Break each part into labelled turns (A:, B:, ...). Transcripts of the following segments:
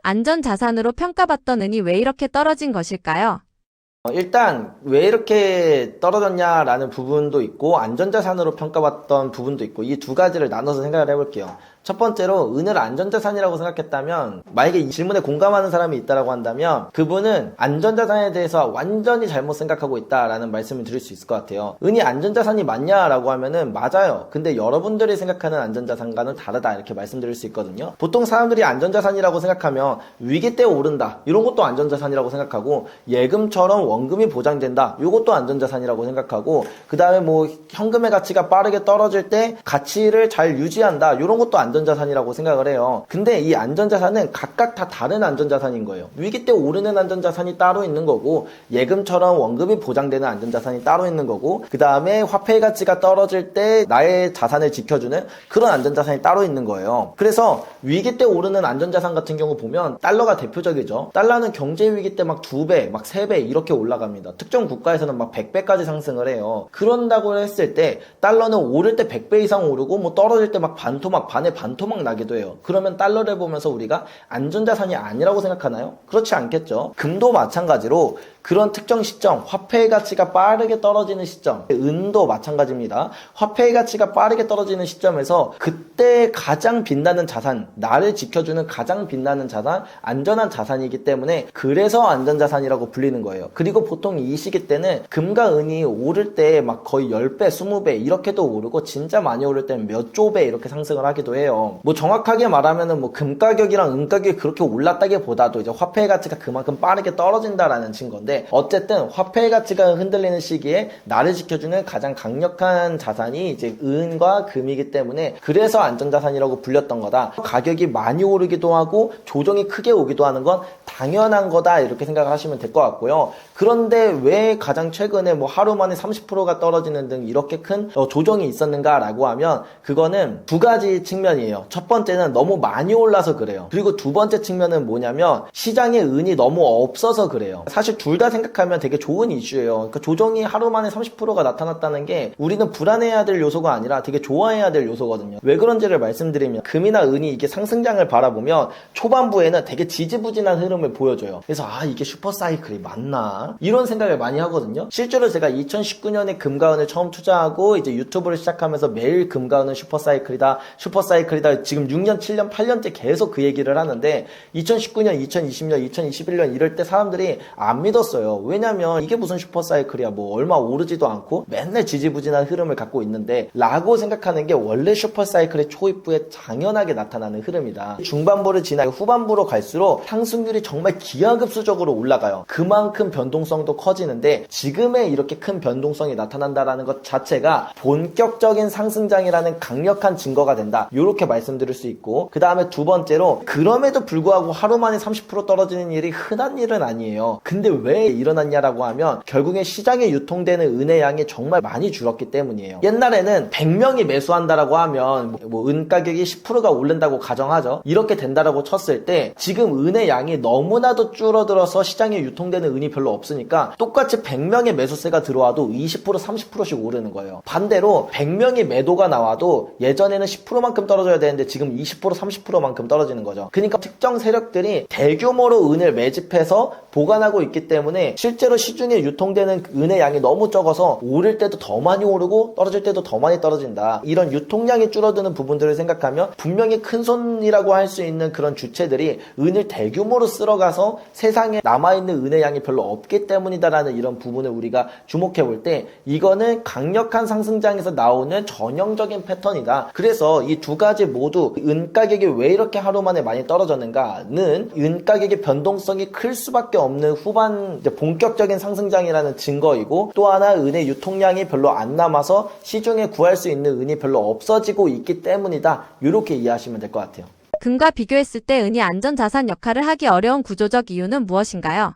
A: 안전자산으로 평가받던 은이 왜 이렇게 떨어진 것일까요?
B: 일단 왜 이렇게 떨어졌냐라는 부분도 있고 안전자산으로 평가받던 부분도 있고 이 두 가지를 나눠서 생각을 해볼게요. 첫 번째로 은을 안전자산이라고 생각했다면 만약에 이 질문에 공감하는 사람이 있다라고 한다면 그분은 안전자산에 대해서 완전히 잘못 생각하고 있다라는 말씀을 드릴 수 있을 것 같아요. 은이 안전자산이 맞냐라고 하면은 맞아요. 근데 여러분들이 생각하는 안전자산과는 다르다 이렇게 말씀드릴 수 있거든요. 보통 사람들이 안전자산이라고 생각하면 위기 때 오른다 이런 것도 안전자산이라고 생각하고 예금처럼 원금이 보장된다 이것도 안전자산이라고 생각하고 그 다음에 뭐 현금의 가치가 빠르게 떨어질 때 가치를 잘 유지한다 이런 것도 안전자산이라고 생각을 해요. 근데 이 안전자산은 각각 다 다른 안전자산인 거예요. 위기 때 오르는 안전자산이 따로 있는 거고 예금처럼 원금이 보장되는 안전자산이 따로 있는 거고 그 다음에 화폐의 가치가 떨어질 때 나의 자산을 지켜주는 그런 안전자산이 따로 있는 거예요. 그래서 위기 때 오르는 안전자산 같은 경우 보면 달러가 대표적이죠. 달러는 경제 위기 때 막 2배, 막 3배 이렇게 올라갑니다. 특정 국가에서는 막 100배까지 상승을 해요. 그런다고 했을 때 달러는 오를 때 100배 이상 오르고 뭐 떨어질 때 막 반토막, 반에 반토막 나기도 해요. 그러면 달러를 보면서 우리가 안전자산이 아니라고 생각하나요? 그렇지 않겠죠. 금도 마찬가지로 그런 특정 시점, 화폐의 가치가 빠르게 떨어지는 시점, 은도 마찬가지입니다. 화폐의 가치가 빠르게 떨어지는 시점에서 그때 가장 빛나는 자산, 나를 지켜주는 가장 빛나는 자산, 안전한 자산이기 때문에 그래서 안전자산이라고 불리는 거예요. 그리고 보통 이 시기 때는 금과 은이 오를 때 막 거의 10배, 20배 이렇게도 오르고 진짜 많이 오를 때는 몇 조 배 이렇게 상승을 하기도 해요. 뭐 정확하게 말하면은 뭐 금 가격이랑 은 가격이 그렇게 올랐다기보다도 이제 화폐의 가치가 그만큼 빠르게 떨어진다라는 증거인데 어쨌든 화폐의 가치가 흔들리는 시기에 나를 지켜주는 가장 강력한 자산이 이제 은과 금이기 때문에 그래서 안전자산이라고 불렸던 거다. 가격이 많이 오르기도 하고 조정이 크게 오기도 하는 건 당연한 거다 이렇게 생각하시면 될 것 같고요. 그런데 왜 가장 최근에 뭐 하루 만에 30%가 떨어지는 등 이렇게 큰 조정이 있었는가라고 하면 그거는 두 가지 측면이에요. 첫 번째는 너무 많이 올라서 그래요. 그리고 두 번째 측면은 뭐냐면 시장에 은이 너무 없어서 그래요. 사실 둘 다 생각하면 되게 좋은 이슈예요. 그러니까 조정이 하루 만에 30%가 나타났다는 게 우리는 불안해야 될 요소가 아니라 되게 좋아해야 될 요소거든요. 왜 그런지를 말씀드리면 금이나 은이 이게 상승장을 바라보면 초반부에는 되게 지지부진한 흐름을 보여줘요. 그래서 아 이게 슈퍼사이클이 맞나? 이런 생각을 많이 하거든요. 실제로 제가 2019년에 금과 은을 처음 투자하고 이제 유튜브를 시작하면서 매일 금과 은은 슈퍼사이클이다 슈퍼사이클이다 지금 6년 7년 8년째 계속 그 얘기를 하는데 2019년 2020년 2021년 이럴 때 사람들이 안 믿었어요. 왜냐면 이게 무슨 슈퍼사이클이야 뭐 얼마 오르지도 않고 맨날 지지부진한 흐름을 갖고 있는데 라고 생각하는 게 원래 슈퍼사이클의 초입부에 당연하게 나타나는 흐름이다. 중반부를 지나 후반부로 갈수록 상승률이 정말 기하급수적으로 올라가요. 그만큼 변동성도 커지는데 지금의 이렇게 큰 변동성이 나타난다라는 것 자체가 본격적인 상승장이라는 강력한 증거가 된다. 이렇게 말씀드릴 수 있고 그 다음에 두 번째로 그럼에도 불구하고 하루 만에 30% 떨어지는 일이 흔한 일은 아니에요. 근데 왜 일어났냐라고 하면 결국에 시장에 유통되는 은의 양이 정말 많이 줄었기 때문이에요. 옛날에는 100명이 매수한다라고 하면 뭐 은 가격이 10%가 오른다고 가정하죠. 이렇게 된다라고 쳤을 때 지금 은의 양이 너무나도 줄어들어서 시장에 유통되는 은이 별로 없으니까 똑같이 100명의 매수세가 들어와도 20% 30%씩 오르는 거예요. 반대로 100명의 매도가 나와도 예전에는 10%만큼 떨어져야 되는데 지금 20% 30%만큼 떨어지는 거죠. 그러니까 특정 세력들이 대규모로 은을 매집해서 보관하고 있기 때문에 실제로 시중에 유통되는 은의 양이 너무 적어서 오를 때도 더 많이 오르고 떨어질 때도 더 많이 떨어진다. 이런 유통량이 줄어드는 부분들을 생각하면 분명히 큰손이라고 할 수 있는 그런 주체들이 은을 대규모로 쓸어가서 세상에 남아있는 은의 양이 별로 없기 때문이다라는 이런 부분을 우리가 주목해 볼 때 이거는 강력한 상승장에서 나오는 전형적인 패턴이다. 그래서 이 두 가지 모두 은 가격이 왜 이렇게 하루 만에 많이 떨어졌는가는 은 가격의 변동성이 클 수밖에 없는 후반 이제 본격적인 상승장이라는 증거이고 또 하나 은의 유통량이 별로 안 남아서 시중에 구할 수 있는 은이 별로 없어지고 있기 때문이다. 이렇게 이해하시면 될 것 같아요.
A: 금과 비교했을 때 은이 안전자산 역할을 하기 어려운 구조적 이유는 무엇인가요?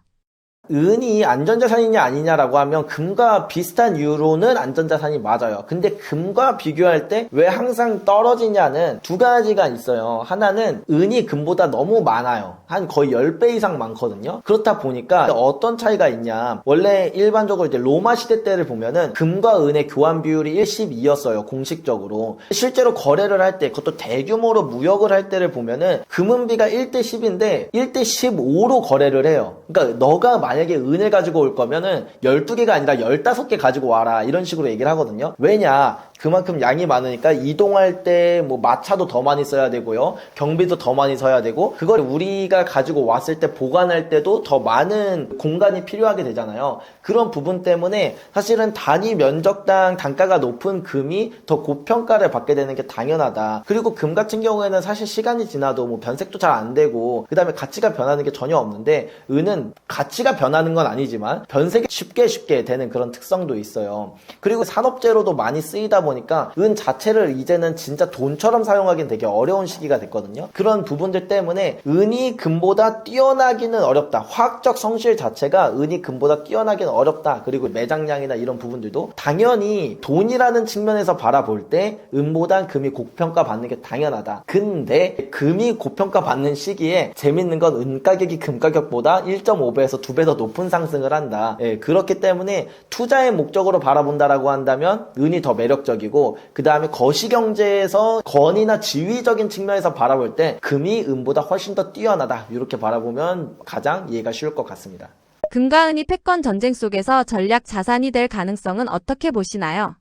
B: 은이 안전자산이냐 아니냐라고 하면 금과 비슷한 이유로는 안전자산이 맞아요. 근데 금과 비교할 때 왜 항상 떨어지냐는 두 가지가 있어요. 하나는 은이 금보다 너무 많아요. 한 거의 10배 이상 많거든요. 그렇다 보니까 어떤 차이가 있냐. 원래 일반적으로 이제 로마 시대 때를 보면은 금과 은의 교환 비율이 1:12였어요. 공식적으로. 실제로 거래를 할 때, 그것도 대규모로 무역을 할 때를 보면은 금은비가 1:10인데 1:15로 거래를 해요. 그러니까 너가 만약에 은을 가지고 올 거면은 12개가 아니라 15개 가지고 와라. 이런 식으로 얘기를 하거든요. 왜냐? 그만큼 양이 많으니까 이동할 때 뭐 마차도 더 많이 써야 되고요. 경비도 더 많이 써야 되고, 그걸 우리가 가지고 왔을 때 보관할 때도 더 많은 공간이 필요하게 되잖아요. 그런 부분 때문에 사실은 단위 면적당 단가가 높은 금이 더 고평가를 받게 되는 게 당연하다. 그리고 금 같은 경우에는 사실 시간이 지나도 뭐 변색도 잘 안 되고, 그 다음에 가치가 변하는 게 전혀 없는데, 은은 가치가 변하는 건 아니지만 변색이 쉽게 되는 그런 특성도 있어요. 그리고 산업재로도 많이 쓰이다 보니까 은 자체를 이제는 진짜 돈처럼 사용하기는 되게 어려운 시기가 됐거든요. 그런 부분들 때문에 은이 금보다 뛰어나기는 어렵다. 화학적 성질 자체가 은이 금보다 뛰어나기는 어렵다. 그리고 매장량이나 이런 부분들도 당연히 돈이라는 측면에서 바라볼 때 은보단 금이 고평가 받는 게 당연하다. 근데 금이 고평가 받는 시기에 재밌는 건 은 가격이 금 가격보다 1.5배에서 2배 더 높은 상승을 한다. 그렇기 때문에 투자의 목적으로 바라본다라고 한다면 은이 더 매력적이고, 그 다음에 거시경제에서 권위나 지위적인 측면에서 바라볼 때 금이 은보다 훨씬 더 뛰어나다. 이렇게 바라보면 가장 이해가 쉬울 것 같습니다.
A: 금과 은이 패권 전쟁 속에서 전략 자산이 될 가능성은 어떻게 보시나요?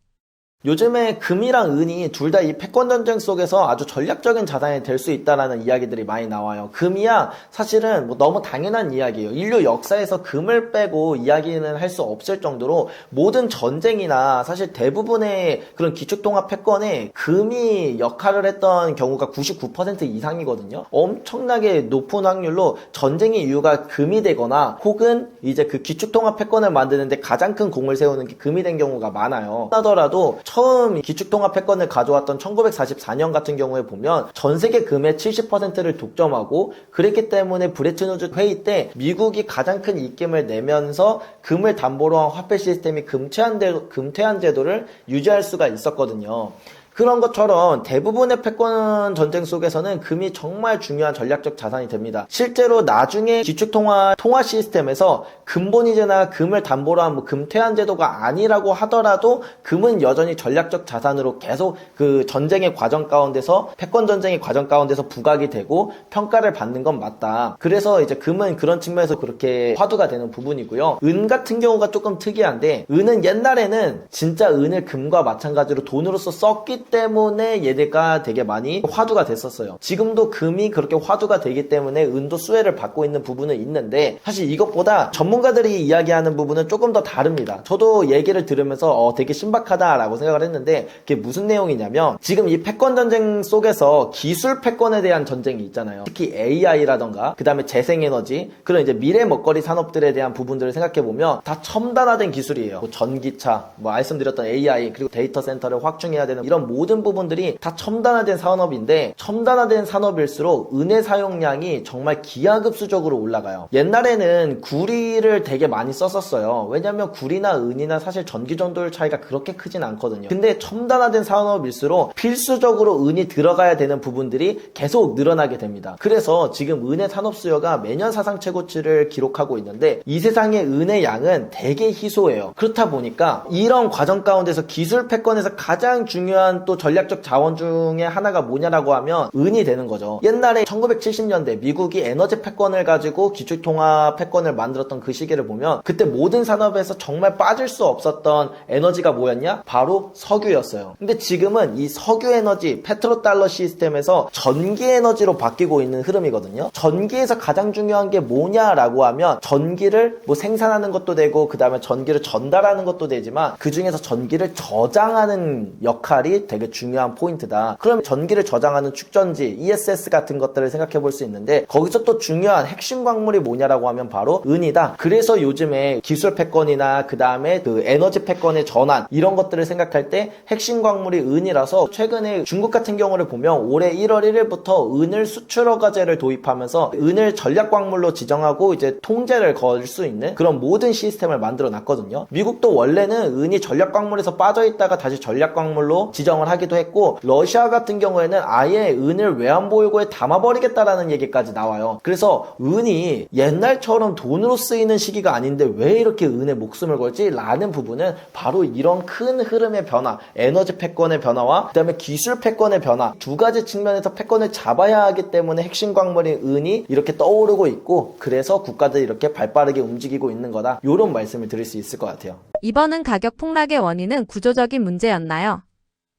B: 요즘에 금이랑 은이 둘 다 이 패권 전쟁 속에서 아주 전략적인 자산이 될 수 있다라는 이야기들이 많이 나와요. 금이야 사실은 뭐 너무 당연한 이야기예요. 인류 역사에서 금을 빼고 이야기는 할 수 없을 정도로 모든 전쟁이나 사실 대부분의 그런 기축통합 패권에 금이 역할을 했던 경우가 99% 이상이거든요. 엄청나게 높은 확률로 전쟁의 이유가 금이 되거나 혹은 이제 그 기축통합 패권을 만드는데 가장 큰 공을 세우는 게 금이 된 경우가 많아요. 하더라도 처음 기축통합 패권을 가져왔던 1944년 같은 경우에 보면 전 세계 금의 70%를 독점하고, 그랬기 때문에 브레튼-우즈 회의 때 미국이 가장 큰 입김을 내면서 금을 담보로 한 화폐 시스템이 금퇴한 제도를 유지할 수가 있었거든요. 그런 것처럼 대부분의 패권 전쟁 속에서는 금이 정말 중요한 전략적 자산이 됩니다. 실제로 나중에 기축통화 시스템에서 금본위제나 금을 담보로 한 금퇴한 제도가 아니라고 하더라도 금은 여전히 전략적 자산으로 계속 그 전쟁의 과정 가운데서, 패권 전쟁의 과정 가운데서 부각이 되고 평가를 받는 건 맞다. 그래서 이제 금은 그런 측면에서 그렇게 화두가 되는 부분이고요. 은 같은 경우가 조금 특이한데, 은은 옛날에는 진짜 은을 금과 마찬가지로 돈으로서 썼기 때문에 얘네가 되게 많이 화두가 됐었어요. 지금도 금이 그렇게 화두가 되기 때문에 은도 수혜를 받고 있는 부분은 있는데, 사실 이것보다 전문가들이 이야기하는 부분은 조금 더 다릅니다. 저도 얘기를 들으면서 되게 신박하다라고 생각을 했는데, 그게 무슨 내용이냐면, 지금 이 패권 전쟁 속에서 기술 패권에 대한 전쟁이 있잖아요. 특히 AI라던가 그 다음에 재생에너지, 그런 이제 미래 먹거리 산업들에 대한 부분들을 생각해보면 다 첨단화된 기술이에요. 뭐 전기차, 뭐 말씀드렸던 AI, 그리고 데이터 센터를 확충해야 되는 이런 모든 부분들이 다 첨단화된 산업인데, 첨단화된 산업일수록 은의 사용량이 정말 기하급수적으로 올라가요. 옛날에는 구리를 되게 많이 썼었어요. 왜냐면 구리나 은이나 사실 전기전도율 차이가 그렇게 크진 않거든요. 근데 첨단화된 산업일수록 필수적으로 은이 들어가야 되는 부분들이 계속 늘어나게 됩니다. 그래서 지금 은의 산업 수요가 매년 사상 최고치를 기록하고 있는데, 이 세상의 은의 양은 되게 희소해요. 그렇다 보니까 이런 과정 가운데서 기술 패권에서 가장 중요한 또 전략적 자원 중에 하나가 뭐냐라고 하면 은이 되는 거죠. 옛날에 1970년대 미국이 에너지 패권을 가지고 기축통합 패권을 만들었던 그 시기를 보면, 그때 모든 산업에서 정말 빠질 수 없었던 에너지가 뭐였냐? 바로 석유였어요. 근데 지금은 이 석유 에너지, 페트로달러 시스템에서 전기 에너지로 바뀌고 있는 흐름이거든요. 전기에서 가장 중요한 게 뭐냐라고 하면, 전기를 뭐 생산하는 것도 되고 그 다음에 전기를 전달하는 것도 되지만, 그 중에서 전기를 저장하는 역할이 되게 되게 중요한 포인트다. 그럼 전기를 저장하는 축전지, ESS 같은 것들을 생각해 볼 수 있는데 거기서 또 중요한 핵심 광물이 뭐냐라고 하면 바로 은이다. 그래서 요즘에 기술 패권이나 그 다음에 그 에너지 패권의 전환 이런 것들을 생각할 때 핵심 광물이 은이라서 최근에 중국 같은 경우를 보면 올해 1월 1일부터 은을 수출 허가제를 도입하면서 은을 전략 광물로 지정하고 이제 통제를 걸 수 있는 그런 모든 시스템을 만들어 놨거든요. 미국도 원래는 은이 전략 광물에서 빠져 있다가 다시 전략 광물로 지정을 하기도 했고 러시아 같은 경우에는 아예 은을 외환보유고에 담아버리겠다라는 얘기까지 나와요. 그래서 은이 옛날처럼 돈으로 쓰이는 시기가 아닌데 왜 이렇게 은에 목숨을 걸지? 라는 부분은 바로 이런 큰 흐름의 변화, 에너지 패권의 변화와 그 다음에 기술 패권의 변화 두 가지 측면에서 패권을 잡아야 하기 때문에 핵심 광물인 은이 이렇게 떠오르고 있고 그래서 국가들이 이렇게 발빠르게 움직이고 있는 거다. 이런 말씀을 드릴 수 있을 것 같아요.
A: 이번은 가격 폭락의 원인은 구조적인 문제였나요?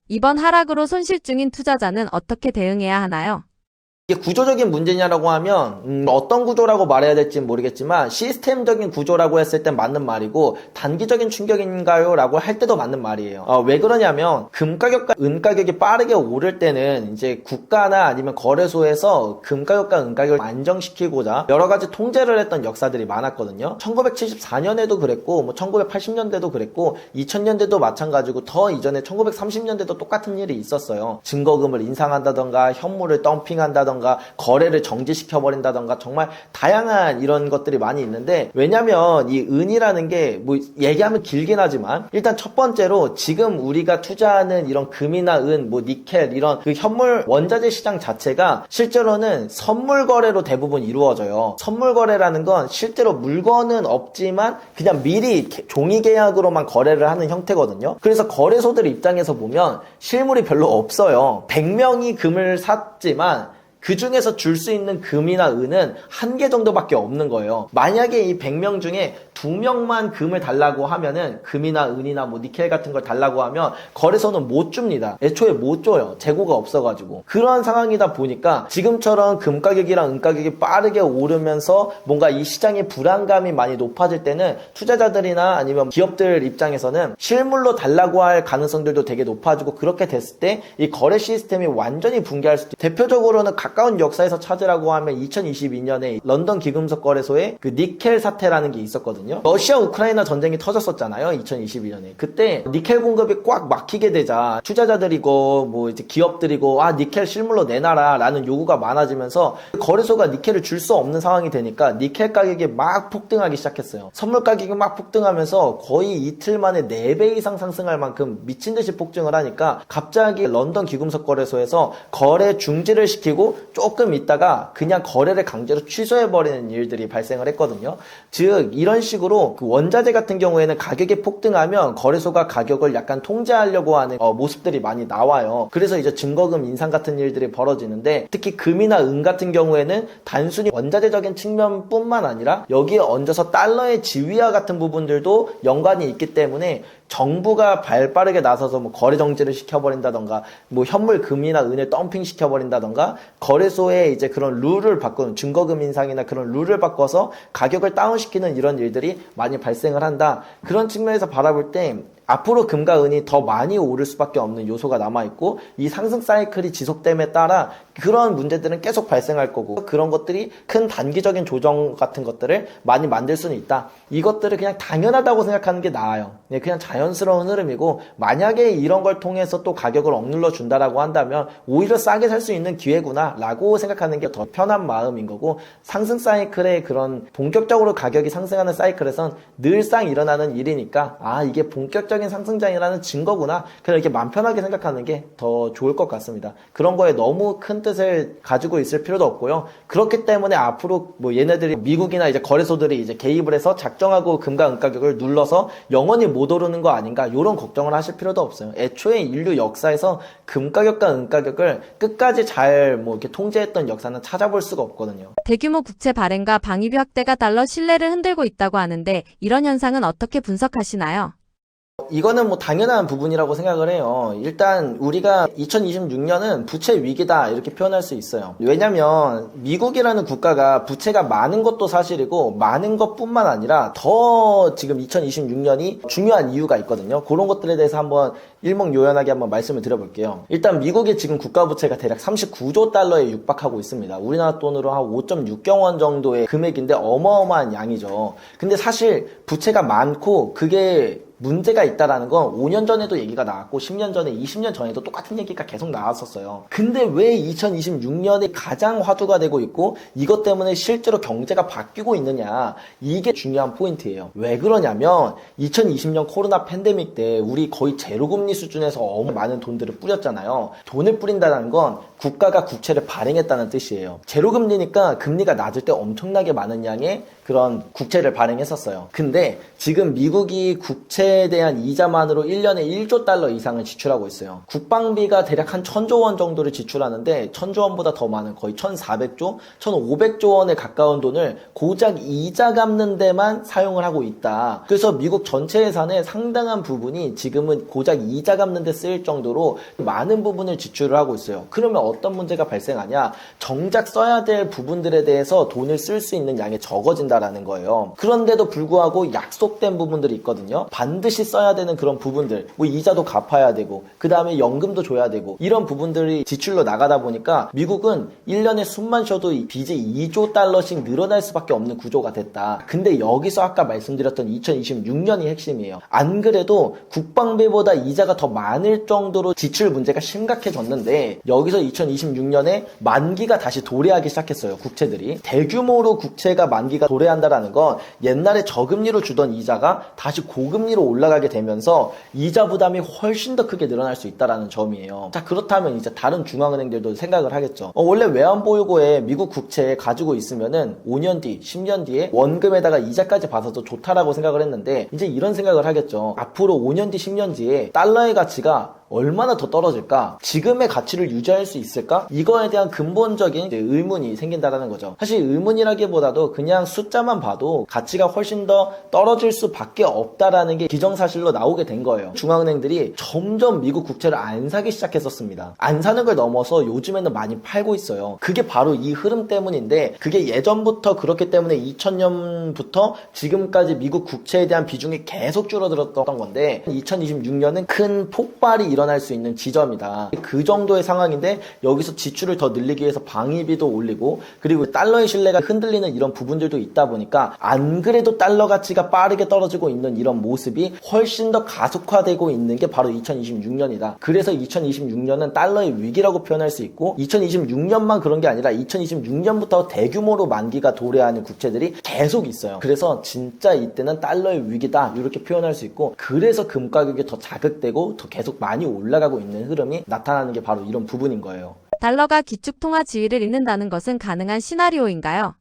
A: 이번 하락으로 손실 중인 투자자는 어떻게 대응해야 하나요?
B: 이게 구조적인 문제냐라고 하면 어떤 구조라고 말해야 될지는 모르겠지만 시스템적인 구조라고 했을 땐 맞는 말이고 단기적인 충격인가요? 라고 할 때도 맞는 말이에요. 왜 그러냐면 금 가격과 은 가격이 빠르게 오를 때는 이제 국가나 아니면 거래소에서 금 가격과 은 가격을 안정시키고자 여러 가지 통제를 했던 역사들이 많았거든요. 1974년에도 그랬고 뭐 1980년대도 그랬고 2000년대도 마찬가지고 더 이전에 1930년대도 똑같은 일이 있었어요. 증거금을 인상한다던가 현물을 덤핑한다던가 거래를 정지시켜버린다던가 정말 다양한 이런 것들이 많이 있는데 왜냐면 이 은이라는 게 뭐 얘기하면 길긴 하지만 일단 첫 번째로 지금 우리가 투자하는 이런 금이나 은, 뭐 니켈 이런 그 현물 원자재 시장 자체가 실제로는 선물 거래로 대부분 이루어져요. 선물 거래라는 건 실제로 물건은 없지만 그냥 미리 종이 계약으로만 거래를 하는 형태거든요. 그래서 거래소들 입장에서 보면 실물이 별로 없어요. 100명이 금을 샀지만 그 중에서 줄 수 있는 금이나 은은 한 개 정도밖에 없는 거예요. 만약에 이 100명 중에 2명만 금을 달라고 하면은 금이나 은이나 뭐 니켈 같은 걸 달라고 하면 거래소는 못 줍니다. 애초에 못 줘요. 재고가 없어가지고. 그런 상황이다 보니까 지금처럼 금 가격이랑 은 가격이 빠르게 오르면서 뭔가 이 시장의 불안감이 많이 높아질 때는 투자자들이나 아니면 기업들 입장에서는 실물로 달라고 할 가능성들도 되게 높아지고 그렇게 됐을 때 이 거래 시스템이 완전히 붕괴할 수도 있어요. 대표적으로는 가까운 역사에서 찾으라고 하면 2022년에 런던 기금속 거래소에 그 니켈 사태라는 게 있었거든요. 러시아 우크라이나 전쟁이 터졌었잖아요. 2022년에. 그때 니켈 공급이 꽉 막히게 되자 투자자들이고 뭐 이제 기업들이고 니켈 실물로 내놔라 라는 요구가 많아지면서 거래소가 니켈을 줄 수 없는 상황이 되니까 니켈 가격이 막 폭등하기 시작했어요. 선물 가격이 막 폭등하면서 거의 이틀 만에 4배 이상 상승할 만큼 미친 듯이 폭증을 하니까 갑자기 런던 기금속 거래소에서 거래 중지를 시키고 조금 있다가 그냥 거래를 강제로 취소해버리는 일들이 발생을 했거든요. 즉 이런 식으로 그 원자재 같은 경우에는 가격이 폭등하면 거래소가 가격을 약간 통제하려고 하는 모습들이 많이 나와요. 그래서 이제 증거금 인상 같은 일들이 벌어지는데 특히 금이나 은 같은 경우에는 단순히 원자재적인 측면뿐만 아니라 여기에 얹어서 달러의 지위와 같은 부분들도 연관이 있기 때문에 정부가 발빠르게 나서서 뭐 거래 정지를 시켜버린다던가 뭐 현물 금이나 은을 덤핑 시켜버린다던가 거래소에 이제 그런 룰을 바꾸는 증거금 인상이나 그런 룰을 바꿔서 가격을 다운시키는 이런 일들이 많이 발생을 한다. 그런 측면에서 바라볼 때 앞으로 금과 은이 더 많이 오를 수밖에 없는 요소가 남아있고 이 상승 사이클이 지속됨에 따라 그런 문제들은 계속 발생할 거고 그런 것들이 큰 단기적인 조정 같은 것들을 많이 만들 수는 있다. 이것들을 그냥 당연하다고 생각하는 게 나아요. 그냥 자연스러운 흐름이고 만약에 이런 걸 통해서 또 가격을 억눌러 준다라고 한다면 오히려 싸게 살 수 있는 기회구나 라고 생각하는 게 더 편한 마음인 거고 상승 사이클의 그런 본격적으로 가격이 상승하는 사이클에선 늘상 일어나는 일이니까 이게 본격적인 상승장이라는 증거구나. 그냥 이렇게 마음 편하게 생각하는 게 더 좋을 것 같습니다. 그런 거에 너무 큰 뜻을 가지고 있을 필요도 없고요. 그렇기 때문에 앞으로 뭐 얘네들이 미국이나 이제 거래소들이 이제 개입을 해서 작정하고 금과 은 가격을 눌러서 영원히 못 오르는 거 아닌가 이런 걱정을 하실 필요도 없어요. 애초에 인류 역사에서 금 가격과 은 가격을 끝까지 잘 뭐 이렇게 통제했던 역사는 찾아볼 수가 없거든요.
A: 대규모 국채 발행과 방위비 확대가 달러 신뢰를 흔들고 있다고 하는데 이런 현상은 어떻게 분석하시나요?
B: 이거는 뭐 당연한 부분이라고 생각을 해요. 일단 우리가 2026년은 부채 위기다 이렇게 표현할 수 있어요. 왜냐면 미국이라는 국가가 부채가 많은 것도 사실이고 많은 것뿐만 아니라 더 지금 2026년이 중요한 이유가 있거든요. 그런 것들에 대해서 한번 일목요연하게 한번 말씀을 드려볼게요. 일단 미국의 지금 국가부채가 대략 39조 달러에 육박하고 있습니다. 우리나라 돈으로 한 5.6경 원 정도의 금액인데 어마어마한 양이죠. 근데 사실 부채가 많고 그게 문제가 있다라는 건 5년 전에도 얘기가 나왔고 10년 전에 20년 전에도 똑같은 얘기가 계속 나왔었어요. 근데 왜 2026년에 가장 화두가 되고 있고 이것 때문에 실제로 경제가 바뀌고 있느냐, 이게 중요한 포인트예요. 왜 그러냐면 2020년 코로나 팬데믹 때 우리 거의 제로금리 수준에서 너무 많은 돈들을 뿌렸잖아요. 돈을 뿌린다는 건 국가가 국채를 발행했다는 뜻이에요. 제로금리니까 금리가 낮을 때 엄청나게 많은 양의 그런 국채를 발행했었어요. 근데 지금 미국이 국채에 대한 이자만으로 1년에 1조 달러 이상을 지출하고 있어요. 국방비가 대략 한 1000조 원 정도를 지출하는데 1000조 원보다 더 많은 거의 1400조, 1500조 원에 가까운 돈을 고작 이자 갚는 데만 사용을 하고 있다. 그래서 미국 전체 예산의 상당한 부분이 지금은 고작 이자 갚는 데 쓰일 정도로 많은 부분을 지출을 하고 있어요. 그러면 어떤 문제가 발생하냐? 정작 써야 될 부분들에 대해서 돈을 쓸 수 있는 양이 적어진다라는 거예요. 그런데도 불구하고 약속된 부분들이 있거든요. 반드시 써야 되는 그런 부분들, 뭐 이자도 갚아야 되고 그 다음에 연금도 줘야 되고 이런 부분들이 지출로 나가다 보니까 미국은 1년에 숨만 쉬어도 빚이 2조 달러씩 늘어날 수밖에 없는 구조가 됐다. 근데 여기서 아까 말씀드렸던 2026년이 핵심이에요. 안 그래도 국방비보다 이자가 더 많을 정도로 지출 문제가 심각해졌는데 여기서 2026년에 만기가 다시 도래하기 시작했어요. 국채들이. 대규모로 국채가 만기가 도래한다라는 건 옛날에 저금리로 주던 이자가 다시 고금리로 올라가게 되면서 이자 부담이 훨씬 더 크게 늘어날 수 있다는 점이에요. 자, 그렇다면 이제 다른 중앙은행들도 생각을 하겠죠. 원래 외환보유고에 미국 국채 가지고 있으면은 5년 뒤, 10년 뒤에 원금에다가 이자까지 받아서 좋다라고 생각을 했는데 이제 이런 생각을 하겠죠. 앞으로 5년 뒤, 10년 뒤에 달러의 가치가 얼마나 더 떨어질까? 지금의 가치를 유지할 수 있을까? 이거에 대한 근본적인 의문이 생긴다는 거죠. 사실 의문이라기보다도 그냥 숫자만 봐도 가치가 훨씬 더 떨어질 수밖에 없다라는 게 기정사실로 나오게 된 거예요. 중앙은행들이 점점 미국 국채를 안 사기 시작했었습니다. 안 사는 걸 넘어서 요즘에는 많이 팔고 있어요. 그게 바로 이 흐름 때문인데 그게 예전부터 그렇기 때문에 2000년부터 지금까지 미국 국채에 대한 비중이 계속 줄어들었던 건데 2026년은 큰 폭발이 일어날 수 있는 지점이다. 그 정도의 상황인데 여기서 지출을 더 늘리기 위해서 방위비도 올리고 그리고 달러의 신뢰가 흔들리는 이런 부분들도 있다 보니까 안 그래도 달러 가치가 빠르게 떨어지고 있는 이런 모습이 훨씬 더 가속화되고 있는 게 바로 2026년이다. 그래서 2026년은 달러의 위기라고 표현할 수 있고 2026년만 그런 게 아니라 2026년부터 대규모로 만기가 도래하는 국채들이 계속 있어요. 그래서 진짜 이때는 달러의 위기다 이렇게 표현할 수 있고 그래서 금 가격이 더 자극되고 더 계속 많이 올라가고 있는 흐름이 나타나는 게 바로 이런 부분인 거예요.
A: 달러가 기축통화 지위를 잃는다는 것은 가능한 시나리오인가요?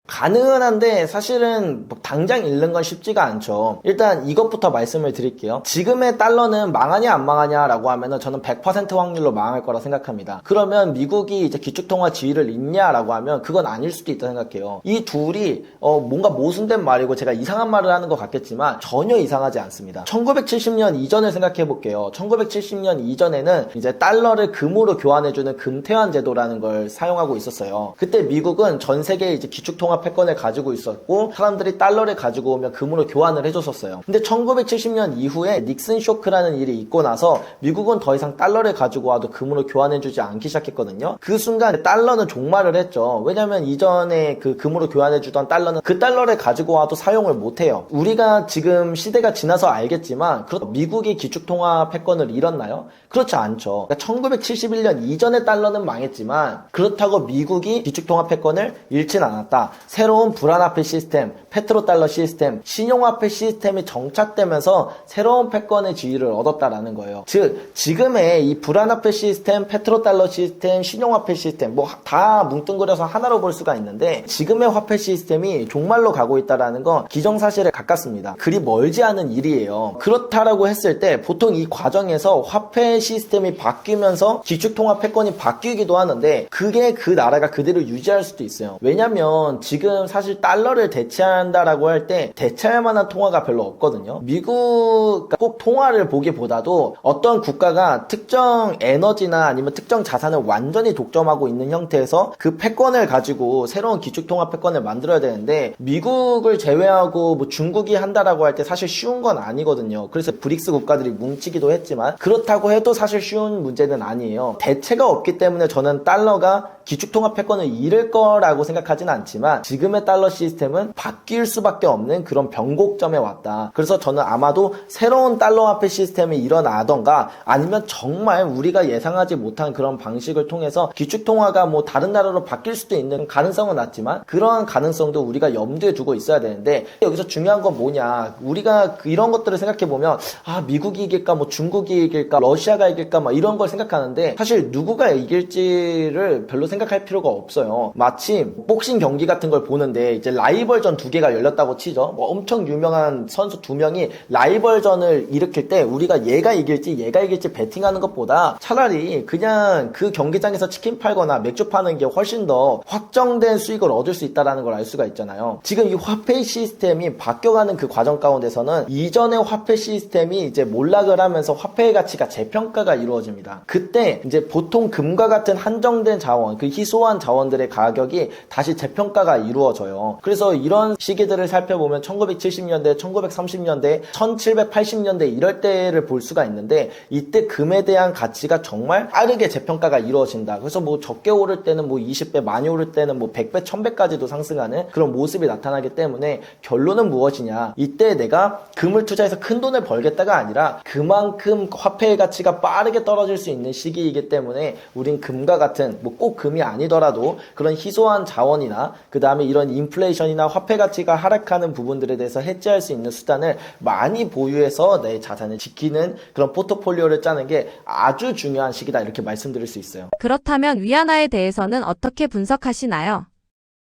B: 가능은 한데 사실은 뭐 당장 잃는 건 쉽지가 않죠. 일단 이것부터 말씀을 드릴게요. 지금의 달러는 망하냐 안 망하냐라고 하면은 저는 100% 확률로 망할 거라 생각합니다. 그러면 미국이 이제 기축통화 지위를 잃냐라고 하면 그건 아닐 수도 있다 생각해요. 이 둘이 뭔가 모순된 말이고 제가 이상한 말을 하는 것 같겠지만 전혀 이상하지 않습니다. 1970년 이전을 생각해 볼게요. 1970년 이전에는 이제 달러를 금으로 교환해주는 금태환 제도라는 걸 사용하고 있었어요. 그때 미국은 전 세계에 이제 기축통화 패권을 가지고 있었고 사람들이 달러를 가지고 오면 금으로 교환을 해줬었어요. 근데 1970년 이후에 닉슨 쇼크라는 일이 있고 나서 미국은 더 이상 달러를 가지고 와도 금으로 교환해주지 않기 시작했거든요. 그 순간 달러는 종말을 했죠. 왜냐면 이전에 그 금으로 교환해주던 달러는 그 달러를 가지고 와도 사용을 못해요. 우리가 지금 시대가 지나서 알겠지만 미국이 기축통화 패권을 잃었나요? 그렇지 않죠. 그러니까 1971년 이전의 달러는 망했지만 그렇다고 미국이 기축통화 패권을 잃진 않았다. 새로운 불안화폐 시스템, 페트로달러 시스템, 신용화폐 시스템이 정착되면서 새로운 패권의 지위를 얻었다라는 거예요. 즉 지금의 이 불안화폐 시스템, 페트로달러 시스템, 신용화폐 시스템 뭐 다 뭉뚱그려서 하나로 볼 수가 있는데 지금의 화폐 시스템이 종말로 가고 있다라는 건 기정사실에 가깝습니다. 그리 멀지 않은 일이에요. 그렇다라고 했을 때 보통 이 과정에서 화폐 시스템이 바뀌면서 기축통화 패권이 바뀌기도 하는데 그게 그 나라가 그대로 유지할 수도 있어요. 왜냐면 지금 사실 달러를 대체한다라고 할 때 대체할 만한 통화가 별로 없거든요. 미국 꼭 통화를 보기보다도 어떤 국가가 특정 에너지나 아니면 특정 자산을 완전히 독점하고 있는 형태에서 그 패권을 가지고 새로운 기축통화 패권을 만들어야 되는데 미국을 제외하고 뭐 중국이 한다라고 할 때 사실 쉬운 건 아니거든요. 그래서 브릭스 국가들이 뭉치기도 했지만 그렇다고 해도 사실 쉬운 문제는 아니에요. 대체가 없기 때문에 저는 달러가 기축통화 패권을 잃을 거라고 생각하지는 않지만 지금의 달러 시스템은 바뀔 수밖에 없는 그런 변곡점에 왔다. 그래서 저는 아마도 새로운 달러 화폐 시스템이 일어나던가 아니면 정말 우리가 예상하지 못한 그런 방식을 통해서 기축통화가 뭐 다른 나라로 바뀔 수도 있는 가능성은 낮지만 그런 가능성도 우리가 염두에 두고 있어야 되는데 여기서 중요한 건 뭐냐. 우리가 이런 것들을 생각해보면 미국이 이길까 뭐 중국이 이길까 러시아가 이길까 막 이런 걸 생각하는데 사실 누구가 이길지를 별로 생각할 필요가 없어요. 마치 복싱 경기 같은 걸 보는데 이제 라이벌전 두 개가 열렸다고 치죠. 뭐 엄청 유명한 선수 두 명이 라이벌전을 일으킬 때 우리가 얘가 이길지 베팅하는 것보다 차라리 그냥 그 경기장에서 치킨 팔거나 맥주 파는 게 훨씬 더 확정된 수익을 얻을 수 있다는 걸 알 수가 있잖아요. 지금 이 화폐 시스템이 바뀌어가는 그 과정 가운데서는 이전의 화폐 시스템이 이제 몰락을 하면서 화폐의 가치가 재평가가 이루어집니다. 그때 이제 보통 금과 같은 한정된 자원, 그 희소한 자원들의 가격이 다시 재평가가 이루어져요. 그래서 이런 시기들을 살펴보면 1970년대, 1930년대, 1780년대 이럴 때를 볼 수가 있는데 이때 금에 대한 가치가 정말 빠르게 재평가가 이루어진다. 그래서 뭐 적게 오를 때는 뭐 20배, 많이 오를 때는 뭐 100배, 1000배까지도 상승하는 그런 모습이 나타나기 때문에 결론은 무엇이냐. 이때 내가 금을 투자해서 큰 돈을 벌겠다가 아니라 그만큼 화폐의 가치가 빠르게 떨어질 수 있는 시기이기 때문에 우린 금과 같은 뭐 꼭 금이 아니더라도 그런 희소한 자원이나 그 다음에 이런 인플레이션이나 화폐 가치가 하락하는 부분들에 대해서 해지할 수 있는 수단을 많이 보유해서 내 자산을 지키는 그런 포트폴리오를 짜는 게 아주 중요한 시기다 이렇게 말씀드릴 수 있어요.
A: 그렇다면 위안화에 대해서는 어떻게 분석하시나요?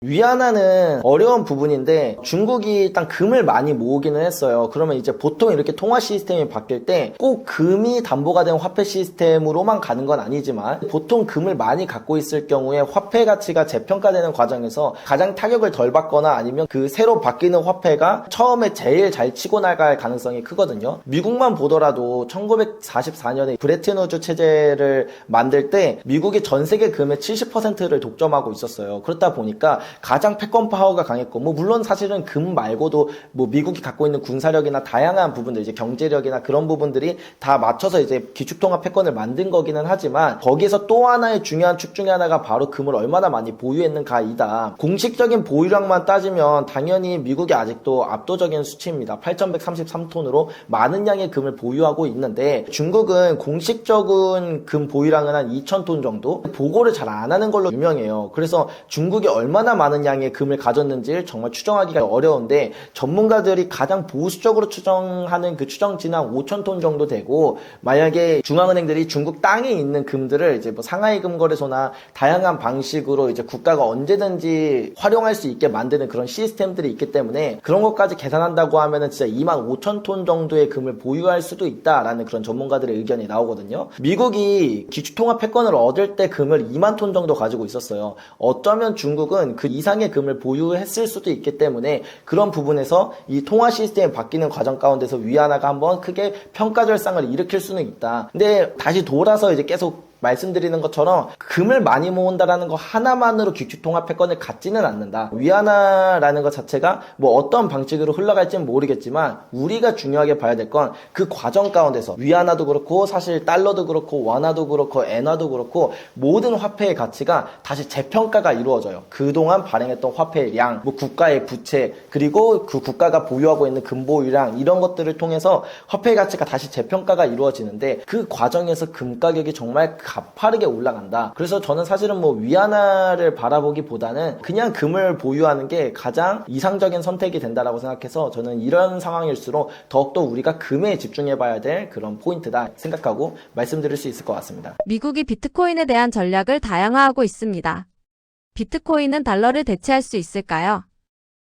B: 위안화는 어려운 부분인데 중국이 일단 금을 많이 모으기는 했어요. 그러면 이제 보통 이렇게 통화 시스템이 바뀔 때 꼭 금이 담보가 된 화폐 시스템으로만 가는 건 아니지만 보통 금을 많이 갖고 있을 경우에 화폐 가치가 재평가되는 과정에서 가장 타격을 덜 받거나 아니면 그 새로 바뀌는 화폐가 처음에 제일 잘 치고 나갈 가능성이 크거든요. 미국만 보더라도 1944년에 브레튼 우즈 체제를 만들 때 미국이 전 세계 금의 70%를 독점하고 있었어요. 그렇다 보니까 가장 패권 파워가 강했고 뭐 물론 사실은 금 말고도 뭐 미국이 갖고 있는 군사력이나 다양한 부분들 이제 경제력이나 그런 부분들이 다 맞춰서 이제 기축통화 패권을 만든 거기는 하지만 거기에서 또 하나의 중요한 축 중에 하나가 바로 금을 얼마나 많이 보유했는가이다. 공식적인 보유량만 따지면 당연히 미국이 아직도 압도적인 수치입니다. 8133톤으로 많은 양의 금을 보유하고 있는데 중국은 공식적인 금 보유량은 한 2000톤 정도 보고를 잘 안 하는 걸로 유명해요. 그래서 중국이 얼마나 많은 양의 금을 가졌는지 정말 추정하기가 어려운데 전문가들이 가장 보수적으로 추정하는 그 추정치는 한 5,000톤 정도 되고 만약에 중앙은행들이 중국 땅에 있는 금들을 이제 뭐 상하이 금거래소나 다양한 방식으로 이제 국가가 언제든지 활용할 수 있게 만드는 그런 시스템들이 있기 때문에 그런 것까지 계산한다고 하면은 진짜 25,000톤 정도의 금을 보유할 수도 있다라는 그런 전문가들의 의견이 나오거든요. 미국이 기축통화 패권을 얻을 때 금을 2만 톤 정도 가지고 있었어요. 어쩌면 중국은 그 이상의 금을 보유했을 수도 있기 때문에 그런 부분에서 이 통화 시스템이 바뀌는 과정 가운데서 위안화가 한번 크게 평가절상을 일으킬 수는 있다. 근데 다시 돌아서 이제 계속 말씀드리는 것처럼 금을 많이 모은다라는 거 하나만으로 기축통화 패권을 갖지는 않는다. 위안화라는 것 자체가 뭐 어떤 방식으로 흘러갈지는 모르겠지만 우리가 중요하게 봐야 될 건 그 과정 가운데서 위안화도 그렇고 사실 달러도 그렇고 원화도 그렇고 엔화도 그렇고 모든 화폐의 가치가 다시 재평가가 이루어져요. 그동안 발행했던 화폐의 양, 뭐 국가의 부채, 그리고 그 국가가 보유하고 있는 금 보유량 이런 것들을 통해서 화폐의 가치가 다시 재평가가 이루어지는데 그 과정에서 금 가격이 정말 가파르게 올라간다. 그래서 저는 사실은 뭐 위안화를 바라보기보다는 그냥 금을 보유하는 게 가장 이상적인 선택이 된다라고 생각해서 저는 이런 상황일수록 더욱더 우리가 금에 집중해봐야 될 그런 포인트다 생각하고 말씀드릴 수 있을 것 같습니다.
A: 미국이 비트코인에 대한 전략을 다양화하고 있습니다. 비트코인은 달러를 대체할 수 있을까요?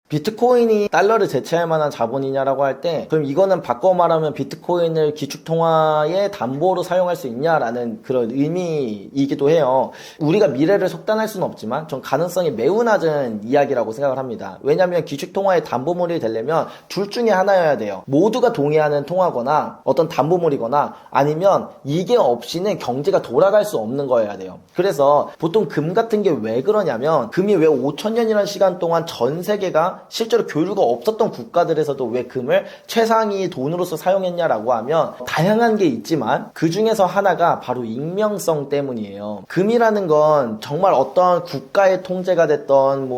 B: 비트코인이 달러를 대체할 만한 자본이냐라고 할 때 그럼 이거는 바꿔 말하면 비트코인을 기축통화의 담보로 사용할 수 있냐라는 그런 의미이기도 해요. 우리가 미래를 속단할 수는 없지만 전 가능성이 매우 낮은 이야기라고 생각을 합니다. 왜냐하면 기축통화의 담보물이 되려면 둘 중에 하나여야 돼요. 모두가 동의하는 통화거나 어떤 담보물이거나 아니면 이게 없이는 경제가 돌아갈 수 없는 거여야 돼요. 그래서 보통 금 같은 게 왜 그러냐면 금이 왜 5천년이라는 시간 동안 전 세계가 실제로 교류가 없었던 국가들에서도 왜 금을 최상위 돈으로서 사용했냐라고 하면 다양한 게 있지만 그 중에서 하나가 바로 익명성 때문이에요. 금이라는 건 정말 어떤 국가의 통제가 됐던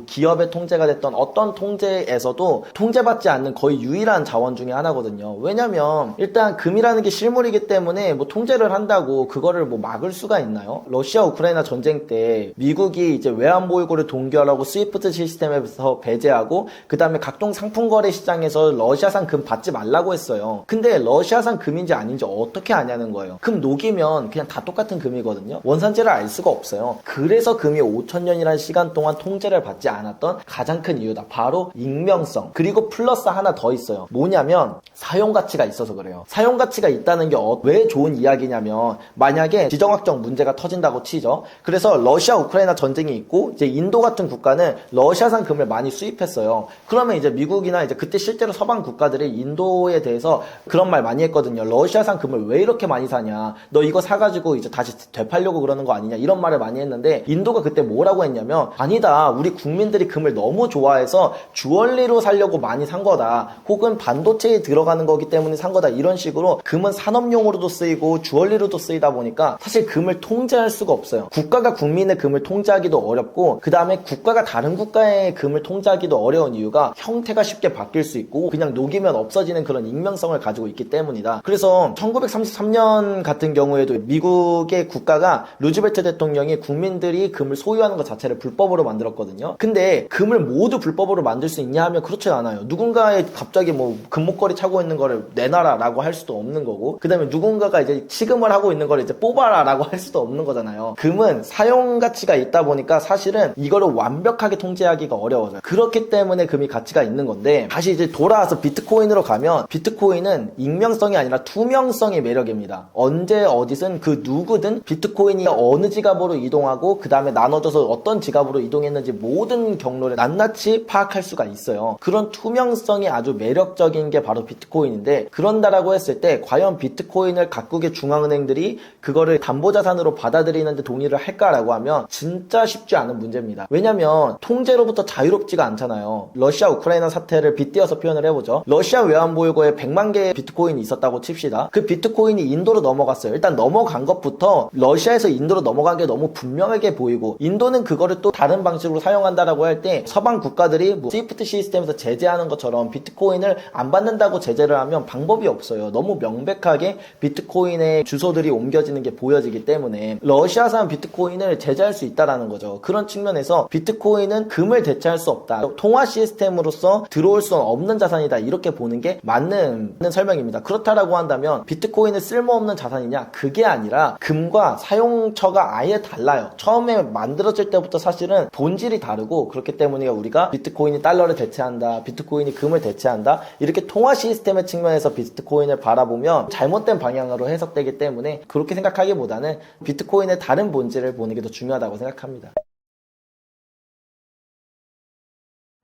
B: 기업의 통제가 됐던 어떤 통제에서도 통제받지 않는 거의 유일한 자원 중에 하나거든요. 왜냐면 일단 금이라는 게 실물이기 때문에 통제를 한다고 그거를 막을 수가 있나요? 러시아 우크라이나 전쟁 때 미국이 이제 외환보유고를 동결하고 스위프트 시스템에서 배제하고 그 다음에 각종 상품 거래 시장에서 러시아산 금 받지 말라고 했어요. 근데 러시아산 금인지 아닌지 어떻게 아냐는 거예요. 금 녹이면 그냥 다 똑같은 금이거든요. 원산지를 알 수가 없어요. 그래서 금이 5천년이라는 시간 동안 통제를 받지 않았던 가장 큰 이유다. 바로 익명성. 그리고 플러스 하나 더 있어요. 뭐냐면 사용가치가 있어서 그래요. 사용가치가 있다는 게 왜 좋은 이야기냐면 만약에 지정학적 문제가 터진다고 치죠. 그래서 러시아 우크라이나 전쟁이 있고 이제 인도 같은 국가는 러시아산 금을 많이 수입했어요. 그러면 이제 미국이나 이제 그때 실제로 서방 국가들이 인도에 대해서 그런 말 많이 했거든요. 러시아산 금을 왜 이렇게 많이 사냐? 너 이거 사가지고 이제 다시 되팔려고 그러는 거 아니냐? 이런 말을 많이 했는데 인도가 그때 뭐라고 했냐면 아니다. 우리 국민들이 금을 너무 좋아해서 주얼리로 사려고 많이 산 거다. 혹은 반도체에 들어가는 거기 때문에 산 거다. 이런 식으로 금은 산업용으로도 쓰이고 주얼리로도 쓰이다 보니까 사실 금을 통제할 수가 없어요. 국가가 국민의 금을 통제하기도 어렵고 그 다음에 국가가 다른 국가의 금을 통제하기도 어려운 이유가 형태가 쉽게 바뀔 수 있고 그냥 녹이면 없어지는 그런 익명성을 가지고 있기 때문이다. 그래서 1933년 같은 경우에도 미국의 국가가 루즈벨트 대통령이 국민들이 금을 소유하는 것 자체를 불법으로 만들었거든요. 근데 금을 모두 불법으로 만들 수 있냐 하면 그렇지 않아요. 누군가의 갑자기 금목걸이 차고 있는 거를 내놔라라고 할 수도 없는 거고 그 다음에 누군가가 이제 취금을 하고 있는 거를 이제 뽑아라라고 할 수도 없는 거잖아요. 금은 사용 가치가 있다 보니까 사실은 이거를 완벽하게 통제하기가 어려워져요. 그렇기 때문에 금이 가치가 있는 건데 다시 이제 돌아와서 비트코인으로 가면 비트코인은 익명성이 아니라 투명성이 매력입니다. 언제 어디든 그 누구든 비트코인이 어느 지갑으로 이동하고 그 다음에 나눠져서 어떤 지갑으로 이동했는지 모든 경로를 낱낱이 파악할 수가 있어요. 그런 투명성이 아주 매력적인 게 바로 비트코인인데 그런다라고 했을 때 과연 비트코인을 각국의 중앙은행들이 그거를 담보자산으로 받아들이는데 동의를 할까라고 하면 진짜 쉽지 않은 문제입니다. 왜냐면 통제로부터 자유롭지가 않잖아요. 러시아 우크라이나 사태를 빗대어서 표현을 해보죠. 러시아 외환보유고에 100만 개의 비트코인이 있었다고 칩시다. 그 비트코인이 인도로 넘어갔어요. 일단 넘어간 것부터 러시아에서 인도로 넘어간 게 너무 분명하게 보이고 인도는 그거를 또 다른 방식으로 사용한다라고 할 때 서방 국가들이 스위프트 시스템에서 제재하는 것처럼 비트코인을 안 받는다고 제재를 하면 방법이 없어요. 너무 명백하게 비트코인의 주소들이 옮겨지는 게 보여지기 때문에 러시아산 비트코인을 제재할 수 있다라는 거죠. 그런 측면에서 비트코인은 금을 대체할 수 없다. 통화 시스템으로서 들어올 수 없는 자산이다. 이렇게 보는 게 맞는 설명입니다. 그렇다라고 한다면 비트코인은 쓸모없는 자산이냐? 그게 아니라 금과 사용처가 아예 달라요. 처음에 만들어질 때부터 사실은 본질이 다르고 그렇기 때문에 우리가 비트코인이 달러를 대체한다. 비트코인이 금을 대체한다. 이렇게 통화 시스템의 측면에서 비트코인을 바라보면 잘못된 방향으로 해석되기 때문에 그렇게 생각하기보다는 비트코인의 다른 본질을 보는 게 더 중요하다고 생각합니다.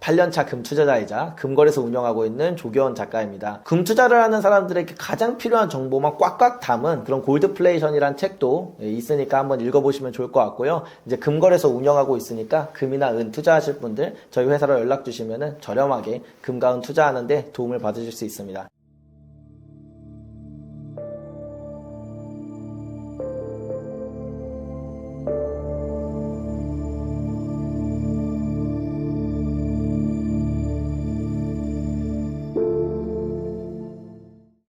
B: 8년차 금투자자이자 금거래소 운영하고 있는 조교원 작가입니다. 금투자를 하는 사람들에게 가장 필요한 정보만 꽉꽉 담은 그런 골드플레이션이란 책도 있으니까 한번 읽어보시면 좋을 것 같고요. 이제 금거래소 운영하고 있으니까 금이나 은 투자하실 분들 저희 회사로 연락 주시면 저렴하게 금과 은 투자하는데 도움을 받으실 수 있습니다.